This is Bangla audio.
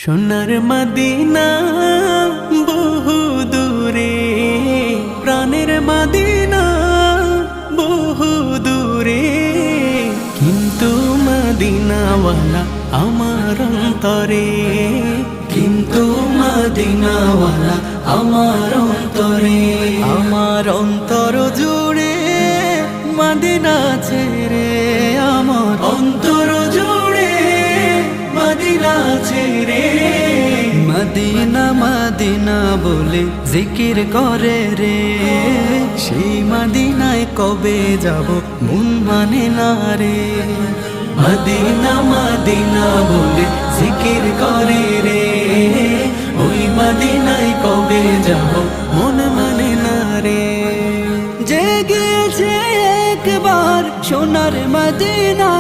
সোনার মদিনা বহু দূরে, প্রাণের মদিনা বহু দূরে, কিন্তু মদিনাওয়ালা আমার অন্তরে, কিন্তু মদিনাওয়ালা আমার অন্তরে, আমার অন্তর জুড়ে মদিনা ছেড়ে, আমার অন্তর জুড়ে মদিনা ছেড়ে। মদিনা মদিনা বলে জিকির করে রে, সেই মদিনায় কবে যাব মন মানে না রে। মদিনা মদিনা বলে জিকির করে রে, ওই মদিনায় কবে যাব মন মানে না রে। যে গিয়েছে একবার সোনার মদিনা,